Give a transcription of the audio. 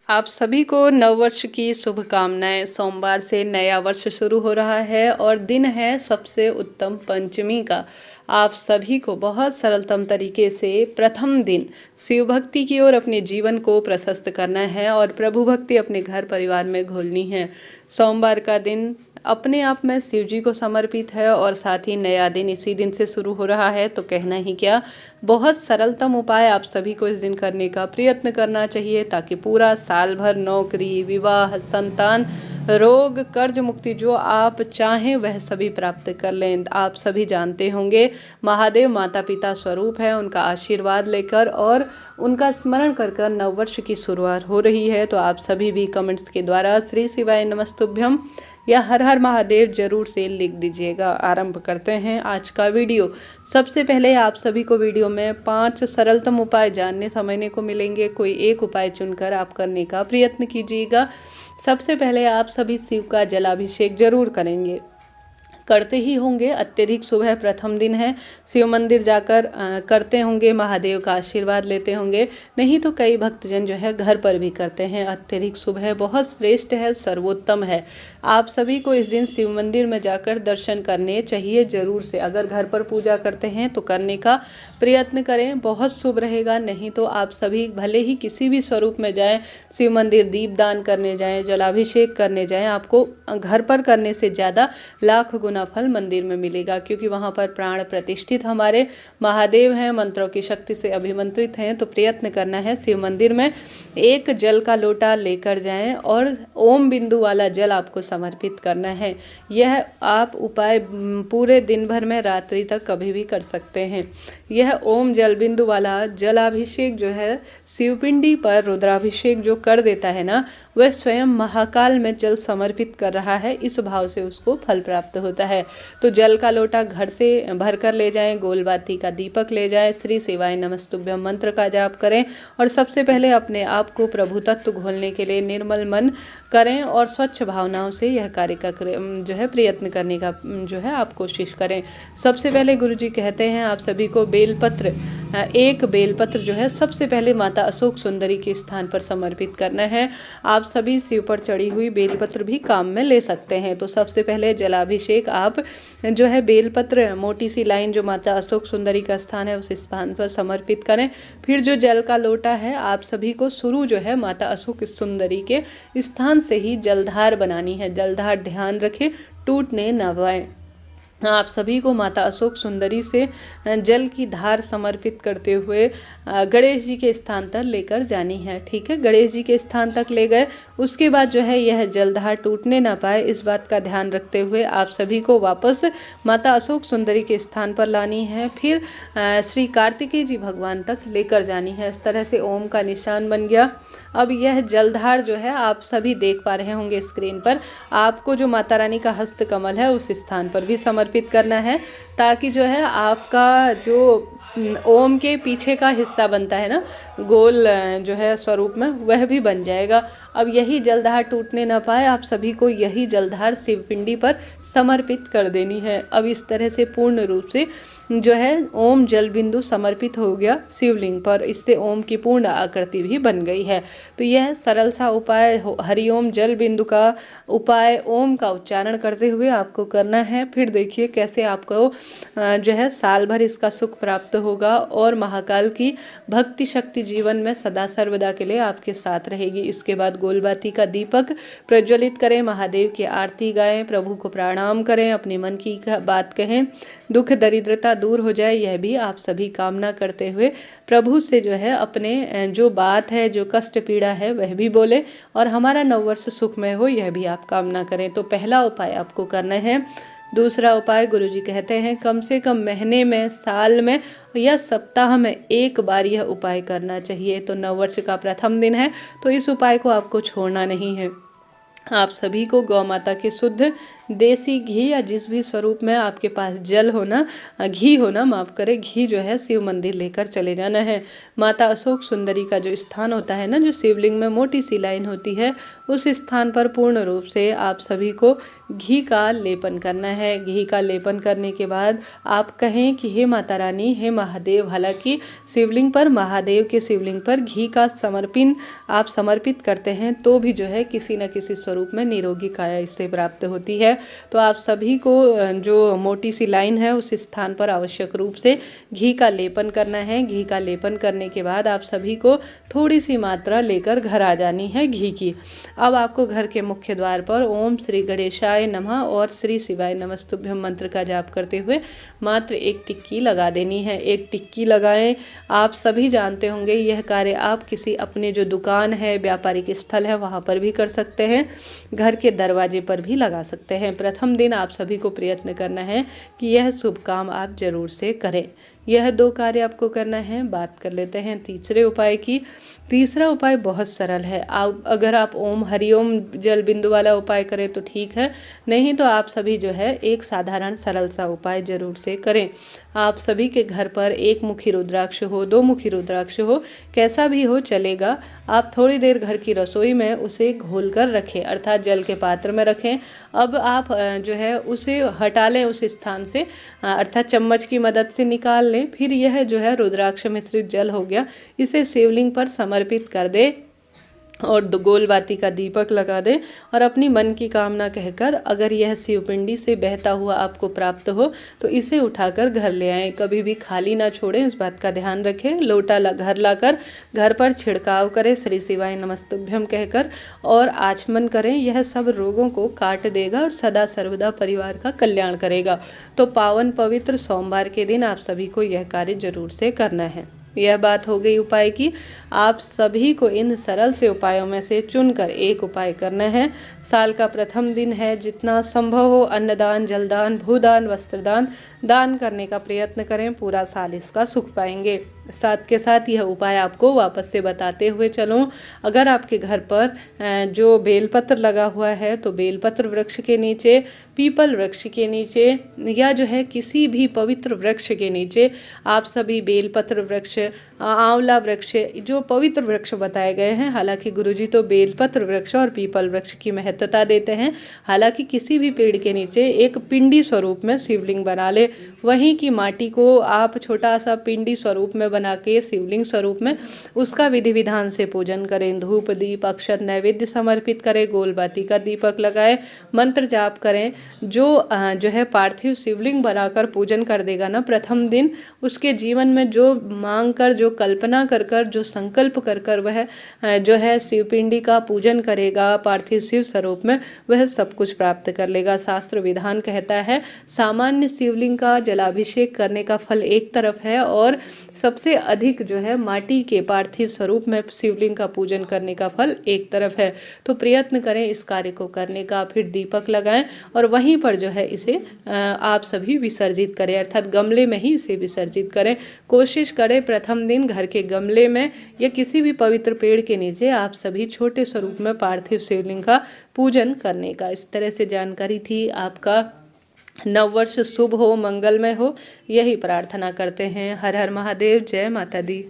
आप सभी को नववर्ष की शुभकामनाएं। सोमवार से नया वर्ष शुरू हो रहा है और दिन है सबसे उत्तम पंचमी का। आप सभी को बहुत सरलतम तरीके से प्रथम दिन शिव भक्ति की ओर अपने जीवन को प्रशस्त करना है और प्रभु भक्ति अपने घर परिवार में घोलनी है। सोमवार का दिन अपने आप में शिव जी को समर्पित है और साथ ही नया दिन इसी दिन से शुरू हो रहा है, तो कहना ही क्या। बहुत सरलतम उपाय आप सभी को इस दिन करने का प्रयत्न करना चाहिए ताकि पूरा साल भर नौकरी, विवाह, संतान, रोग, कर्ज मुक्ति जो आप चाहें वह सभी प्राप्त कर लें। आप सभी जानते होंगे महादेव माता पिता स्वरूप है, उनका आशीर्वाद लेकर और उनका स्मरण कर कर नववर्ष की शुरुआत हो रही है। तो आप सभी भी कमेंट्स के द्वारा श्री शिवाय नमस्तुभ्यम या हर हर महादेव जरूर से लिख दीजिएगा। आरंभ करते हैं आज का वीडियो। सबसे पहले आप सभी को वीडियो में 5 सरलतम उपाय जानने समझने को मिलेंगे। कोई एक उपाय चुनकर आप करने का प्रयत्न कीजिएगा। सबसे पहले आप सभी शिव का जलाभिषेक जरूर करेंगे, करते ही होंगे। अत्यधिक शुभ है, प्रथम दिन है, शिव मंदिर जाकर करते होंगे, महादेव का आशीर्वाद लेते होंगे। नहीं तो कई भक्तजन जो है घर पर भी करते हैं। अत्यधिक शुभ है, बहुत श्रेष्ठ है, सर्वोत्तम है। आप सभी को इस दिन शिव मंदिर में जाकर दर्शन करने चाहिए जरूर से। अगर घर पर पूजा करते हैं तो करने का प्रयत्न करें, बहुत शुभ रहेगा। नहीं तो आप सभी भले ही किसी भी स्वरूप में जाएं, शिव मंदिर दीपदान करने जाएं, जलाभिषेक करने जाएं, आपको घर पर करने से ज़्यादा लाख गुना फल मंदिर में मिलेगा, क्योंकि वहाँ पर प्राण प्रतिष्ठित हमारे महादेव हैं, मंत्रों की शक्ति से अभिमंत्रित हैं। तो प्रयत्न करना है शिव मंदिर में एक जल का लोटा लेकर जाएं और ओम बिंदु वाला जल आपको समर्पित करना है। यह आप उपाय पूरे दिन भर में रात्रि तक कभी भी कर सकते हैं। यह ओम जल बिंदु वाला जलाभिषेक जो है शिवपिंडी पर रुद्राभिषेक जो कर देता है ना, वह स्वयं महाकाल में जल समर्पित कर रहा है, इस भाव से उसको फल प्राप्त होता है। तो जल का लोटा घर से भर कर ले जाएं, गोलबाती का दीपक ले जाएं, श्री शिवाय नमस्तुभ्यम मंत्र का जाप करें और सबसे पहले अपने आप को प्रभु तत्व घोलने के लिए निर्मल मन करें और स्वच्छ भावनाओं से यह कार्य का जो है प्रयत्न करने का जो है आप कोशिश करें। सबसे पहले गुरुजी कहते हैं आप सभी को बेलपत्र, एक बेलपत्र जो है सबसे पहले माता अशोक सुंदरी के स्थान पर समर्पित करना है। आप सभी शिव पर चढ़ी हुई बेलपत्र भी काम में ले सकते हैं। तो सबसे पहले जलाभिषेक आप जो है बेलपत्र, मोटी सी लाइन जो माता अशोक सुंदरी का स्थान है उस स्थान पर समर्पित करें। फिर जो जल का लोटा है आप सभी को शुरू जो है माता अशोक सुंदरी के स्थान से ही जलधार बनानी है। जलधार ध्यान रखें, टूटने न पाए। आप सभी को माता अशोक सुंदरी से जल की धार समर्पित करते हुए गणेश जी के स्थान तक लेकर जानी है। ठीक है, गणेश जी के स्थान तक ले गए, उसके बाद जो है यह जलधार टूटने ना पाए, इस बात का ध्यान रखते हुए आप सभी को वापस माता अशोक सुंदरी के स्थान पर लानी है। फिर श्री कार्तिकेय जी भगवान तक लेकर जानी है। इस तरह से ओम का निशान बन गया। अब यह जलधार जो है आप सभी देख पा रहे होंगे स्क्रीन पर, आपको जो माता रानी का हस्त कमल है उस स्थान पर भी समर्पित करना है, ताकि जो है आपका जो ओम के पीछे का हिस्सा बनता है ना, गोल जो है स्वरूप में, वह भी बन जाएगा। अब यही जलधार टूटने न पाए, आप सभी को यही जलधार शिवपिंडी पर समर्पित कर देनी है। अब इस तरह से पूर्ण रूप से जो है ओम जल बिंदु समर्पित हो गया शिवलिंग पर। इससे ओम की पूर्ण आकृति भी बन गई है। तो यह सरल सा उपाय हरिओम जल बिंदु का उपाय ओम का उच्चारण करते हुए आपको करना है। फिर देखिए कैसे आपको जो है साल भर इसका सुख प्राप्त होगा और महाकाल की भक्ति शक्ति जीवन में सदा सर्वदा के लिए आपके साथ रहेगी। इसके बाद गोलबाती का दीपक प्रज्वलित करें, महादेव की आरती गाएं, प्रभु को प्रणाम करें, अपने मन की बात कहें, दुख दरिद्रता दूर हो जाए, यह भी आप सभी कामना करते हुए प्रभु से जो है अपने जो बात है, जो कष्ट पीड़ा है वह भी बोले और हमारा नववर्ष सुखमय हो, यह भी आप कामना करें। तो पहला उपाय आपको करना है। दूसरा उपाय गुरुजी कहते हैं कम से कम महीने में, साल में या सप्ताह में एक बार यह उपाय करना चाहिए। तो नववर्ष का प्रथम दिन है तो इस उपाय को आपको छोड़ना नहीं है। आप सभी को गौ माता के शुद्ध देसी घी या जिस भी स्वरूप में आपके पास जल होना, घी होना, माफ़ करें, घी जो है शिव मंदिर लेकर चले जाना है। माता अशोक सुंदरी का जो स्थान होता है ना, जो शिवलिंग में मोटी सी लाइन होती है, उस स्थान पर पूर्ण रूप से आप सभी को घी का लेपन करना है। घी का लेपन करने के बाद आप कहें कि हे माता रानी, हे महादेव। हालांकि शिवलिंग पर, महादेव के शिवलिंग पर घी का आप समर्पित करते हैं तो भी जो है किसी न किसी स्वरूप में निरोगी काया इससे प्राप्त होती है। तो आप सभी को जो मोटी सी लाइन है उस स्थान पर आवश्यक रूप से घी का लेपन करना है। घी का लेपन करने के बाद आप सभी को थोड़ी सी मात्रा लेकर घर आ जानी है घी की। अब आपको घर के मुख्य द्वार पर ओम श्री गणेशाय नमः और श्री शिवाय नमस्तुभ्यं मंत्र का जाप करते हुए मात्र एक टिक्की लगा देनी है। एक टिक्की लगाएं। आप सभी जानते होंगे यह कार्य आप किसी अपने जो दुकान है, व्यापारिक स्थल है, वहाँ पर भी कर सकते हैं, घर के दरवाजे पर भी लगा सकते हैं। प्रथम दिन आप सभी को प्रयत्न करना है कि यह शुभ काम आप जरूर से करें। यह 2 कार्य आपको करना है। बात कर लेते हैं तीसरे उपाय की। तीसरा उपाय बहुत सरल है। अगर आप ओम हरिओम जल बिंदु वाला उपाय करें तो ठीक है, नहीं तो आप सभी जो है एक साधारण सरल सा उपाय जरूर से करें। आप सभी के घर पर 1 मुखी रुद्राक्ष हो, 2 मुखी रुद्राक्ष हो, कैसा भी हो चलेगा। आप थोड़ी देर घर की रसोई में उसे घोल कर रखें, अर्थात जल के पात्र में रखें। अब आप जो है उसे हटा लें उस स्थान से, अर्थात चम्मच की मदद से निकाल लें। फिर यह जो है रुद्राक्ष मिश्रित जल हो गया, इसे शिवलिंग पर समर्पित कर दे और गोल बाती का दीपक लगा दें और अपनी मन की कामना कहकर, अगर यह शिवपिंडी से बहता हुआ आपको प्राप्त हो तो इसे उठाकर घर ले आएं। कभी भी खाली ना छोड़ें, इस बात का ध्यान रखें। लोटा घर लाकर घर पर छिड़काव करें श्री शिवाय नमस्तुभ्यम कहकर और आचमन करें। यह सब रोगों को काट देगा और सदा सर्वदा परिवार का कल्याण करेगा। तो पावन पवित्र सोमवार के दिन आप सभी को यह कार्य जरूर से करना है। यह बात हो गई उपाय की। आप सभी को इन सरल से उपायों में से चुनकर एक उपाय करना है। साल का प्रथम दिन है, जितना संभव हो अन्नदान, जलदान, भूदान, वस्त्रदान दान करने का प्रयत्न करें। पूरा साल इसका सुख पाएंगे। साथ के साथ यह उपाय आपको वापस से बताते हुए चलूं। अगर आपके घर पर जो बेलपत्र लगा हुआ है तो बेलपत्र वृक्ष के नीचे, पीपल वृक्ष के नीचे या जो है किसी भी पवित्र वृक्ष के नीचे आप सभी बेलपत्र वृक्ष, आंवला वृक्ष, जो पवित्र वृक्ष बताए गए हैं। हालांकि गुरुजी तो बेलपत्र वृक्ष और पीपल वृक्ष की महत्वता देते हैं। हालांकि किसी भी पेड़ के नीचे एक पिंडी स्वरूप में शिवलिंग बना ले, वहीं की माटी को आप छोटा सा पिंडी स्वरूप में बना के शिवलिंग स्वरूप में उसका विधि विधान से पूजन करें। धूप दीप अक्षत नैवेद्य समर्पित करें, गोलबाती का दीपक लगाएं, मंत्र जाप करें। जो है पार्थिव शिवलिंग बनाकर पूजन कर देगा ना प्रथम दिन, उसके जीवन में जो मांग कर, जो कल्पना कर कर, जो संकल्प कर कर वह जो है शिवपिंडी का पूजन करेगा पार्थिव शिव स्वरूप में, वह सब कुछ प्राप्त कर लेगा। शास्त्र विधान कहता है सामान्य शिवलिंग का जलाभिषेक करने का फल एक तरफ है और सबसे अधिक जो है माटी के पार्थिव स्वरूप में शिवलिंग का पूजन करने का फल एक तरफ है। तो प्रयत्न करें इस कार्य को करने का। फिर दीपक लगाएं और वहीं पर जो है इसे आप सभी विसर्जित करें, अर्थात गमले में ही इसे विसर्जित करें। कोशिश करें प्रथम दिन घर के गमले में या किसी भी पवित्र पेड़ के नीचे आप सभी छोटे स्वरूप में पार्थिव शिवलिंग का पूजन करने का। इस तरह से जानकारी थी। आपका नववर्ष शुभ हो, मंगलमय हो, यही प्रार्थना करते हैं। हर हर महादेव। जय माता दी।